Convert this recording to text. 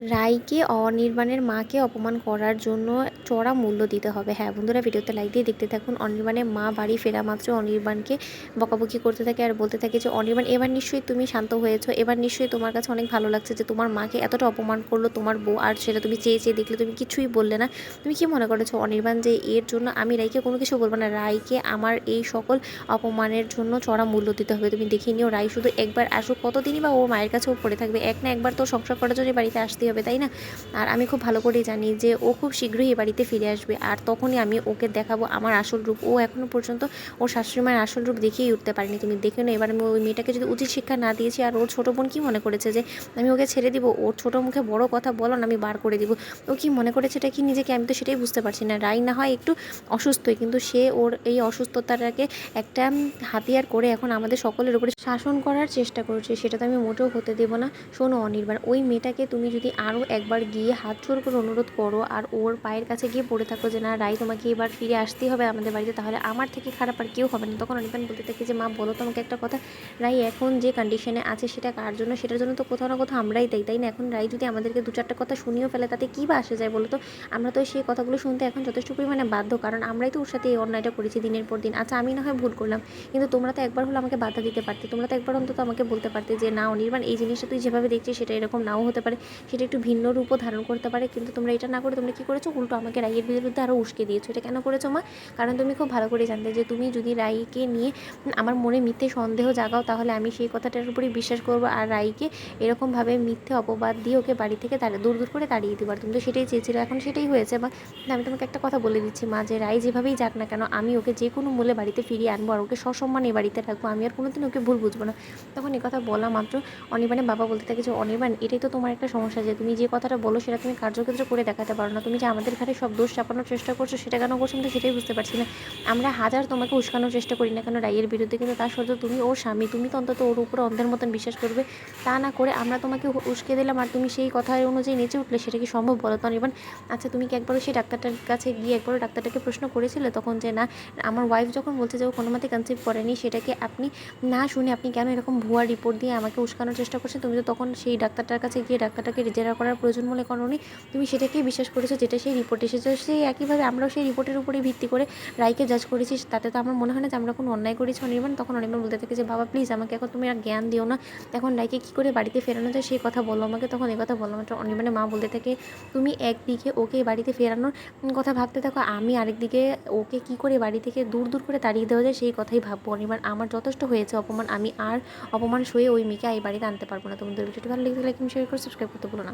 রাইকে অনির্বাণের মাকে অপমান করার জন্য চড়া মূল্য দিতে হবে। হ্যাঁ বন্ধুরা, ভিডিওতে লাইক দিয়ে দেখতে থাকুন। অনির্বাণের মা বাড়ি ফেরা মাত্র অনির্বাণকে বকাবকি করতে থাকে আর বলতে থাকে যে অনির্বাণ, এবার নিশ্চয়ই তুমি শান্ত হয়েছো, এবার নিশ্চয়ই তোমার কাছে অনেক ভালো লাগছে যে তোমার মাকে এতটা অপমান করলো তোমার বউ, আর সেটা তুমি চেয়ে চেয়ে দেখলে, তুমি কিছুই বললে না। তুমি কি মনে করেছো অনির্বাণ যে এর জন্য আমি রাইকে কোনো কিছু বলবো না? রাইকে আমার এই সকল অপমানের জন্য চড়া মূল্য দিতে হবে। তুমি দেখে নিও, রাই শুধু একবার আসুক, কতদিনই বা ওর মায়ের কাছেও পড়ে থাকবে? এক না একবার তো সংসার করার জন্য বাড়িতে আসতেই হবে, তাই না? আর আমি খুব ভালো করেই জানি যে ও খুব শীঘ্রই এ বাড়িতে ফিরে আসবে, আর তখনই আমি ওকে দেখাবো আমার আসল রূপ। ও এখনও পর্যন্ত ওর শাশুড়ি মায়ের আসল রূপ দেখিয়েই উঠতে পারিনি। তুমি দেখে নাও, এবার আমি ওই মেয়েটাকে যদি উচিত শিক্ষা না দিয়েছি, আর ওর ছোটো বোন কী মনে করেছে যে আমি ওকে ছেড়ে দিব? ওর ছোটো মুখে বড় কথা বলো না, আমি বার করে দিব। ও কি মনে করেছে এটা কি নিজেকে? আমি তো সেটাই বুঝতে পারছি না। রাই না হয় একটু অসুস্থই, কিন্তু সে ওর এই অসুস্থতাটাকে একটা হাতিয়ার করে এখন আমাদের সকলের উপরে শাসন করার চেষ্টা করছে। সেটা তো আমি মোটেও হতে দেবো না। শোনো অনির্বাণ, ওই মেয়েটাকে তুমি যদি আরও একবার গিয়ে হাত জোর করে অনুরোধ করো আর ওর পায়ের কাছে গিয়ে পড়ে থাকো যে না রাই, তোমাকে এবার ফিরে আসতেই হবে আমাদের বাড়িতে, তাহলে আমার থেকে খারাপ আর কেউ হবে না। তখন অনির্বাণ বলতে থাকে যে মা বলো তোমাকে একটা কথা, রাই এখন যে কন্ডিশনে আছে সেটা কার জন্য? সেটার জন্য তো কোথাও না কোথাও আমরাই দেয়, তাই না? এখন রাই যদি আমাদেরকে দু চারটা কথা শুনিয়েও ফেলে, তাতে কী বা আসে যায় বলো তো? আমরা তো সেই কথাগুলো শুনতে এখন যথেষ্ট পরিমাণে বাধ্য, কারণ আমরাই তো ওর সাথে এই অন্যায়টা করেছি দিনের পর দিন। আচ্ছা আমি না হয় ভুল করলাম, কিন্তু তোমরা তো একবার হলো আমাকে বাধা দিতে পারতে, তোমরা তো একবার অন্তত আমাকে বলতে পারতে যে না অনির্বাণ, এই জিনিসটা তুই যেভাবে দেখছিস সেটা এরকম নাও হতে পারে, সেটা একটু ভিন্ন রূপও ধারণ করতে পারে। কিন্তু তোমরা এটা না করে তোমরা কী করেছো? উল্টো আমাকে রাইয়ের বিরুদ্ধে আরও উস্কে দিয়েছো। এটা কেন করেছো মা? কারণ তুমি খুব ভালো করে জানতে যে তুমি যদি রাইকে নিয়ে আমার মনে মিথ্যে সন্দেহ জাগাও, তাহলে আমি সেই কথাটার উপরেই বিশ্বাস করবো, আর রাইকে এরকমভাবে মিথ্যে অপবাদ দিয়ে ওকে বাড়ি থেকে দূর দূর করে তাড়িয়ে দিবার। তুমি তো সেটাই চেয়েছিলে, এখন সেটাই হয়েছে। বা আমি তোমাকে একটা কথা বলে দিচ্ছি মা, যে রাই যেভাবেই যাক না কেন, আমি ওকে যে কোনো মূল্যে বাড়িতে ফিরিয়ে আনবো, আর ওকে সসম্মানে এই বাড়িতে রাখবো। আমি আর কোনোদিন ওকে ভুল বুঝবো না। তখন এই কথা বলা মাত্র অনির্বাণের বাবা বলতে থাকে যে অনির্বাণ, এটাই তো তোমার একটা সমস্যা, যে তুমি যে কথাটা বলো সেটা তুমি কার্যক্ষেত্রে করে দেখাতে পারো না। তুমি যে আমাদের ঘাড়ে সব দোষ চাপানোর চেষ্টা করছো, সেটা কেন করছো আমি তো সেটাই বুঝতে পারছি না। আমরা হাজার তোমাকে উস্কানোর চেষ্টা করি না কেন রাইয়ের বিরুদ্ধে, কিন্তু তা সত্ত্বেও তুমি ওর স্বামী, তুমি তো অন্তত ওর উপরে অন্ধের মতন বিশ্বাস করবে। তা না করে আমরা তোমাকে উস্কে দিলাম, আর তুমি সেই কথা অনুযায়ী নেচে উঠলে, সেটা কি সম্ভব বলো তো অনির্বাণ? আচ্ছা তুমি কি একবারও সেই ডাক্তারটার কাছে গিয়ে একবারও ডাক্তারটাকে প্রশ্ন করেছিলে তখন, যে না আমার ওয়াইফ যখন বলছে যে ও কোনো মতে কনসিভ করেনি, সেটাকে আপনি না শুনে আপনি কেন এরকম ভুয়া রিপোর্ট দিয়ে আমাকে উস্কানোর চেষ্টা করছেন? তুমি তো তখন সেই ডাক্তারটার কাছে গিয়ে ডাক্তারটাকে জেরা করার প্রয়োজন মনে করোনি, তুমি সেটাকেই বিশ্বাস করেছো যেটা সেই রিপোর্ট এসেছে। সেই একইভাবে আমরাও সেই রিপোর্টের উপরেই ভিত্তি করে রাইকে জাজ করেছি। তাতে তো আমার মনে হয় না যে আমরা কোনো অন্যায় করেছি অনির্বাণ। তখন অনির্বাণ বলতে থাকে যে বাবা প্লিজ আমাকে এখন তুমি আর জ্ঞান দিও না, এখন রাইকে কী করে বাড়িতে ফেরানো যায় সেই কথা বলো আমাকে। তখন এই কথা বললাম মাত্র অনির্বাণের মা বলতে থাকে তুমি একদিকে ওকে বাড়িতে ফেরানোর কথা ভাবতে থাকো, আমি আরেকদিকে ওকে কী করে বাড়ি থেকে দূর দূর করে তাড়িয়ে দেওয়া যায় সেই কথাই ভাববো। অনির্বাণ, আমার যথেষ্ট হয়েছে অপমান, আমি আর অপমান সয়ে ওই মেয়েকে এই বাড়িতে আনতে পারবো না। তোমাদের ভিডিওটি ভালো লেগে থাকলে লাইক শেয়ার করে সাবস্ক্রাইব করতে ভুলো না।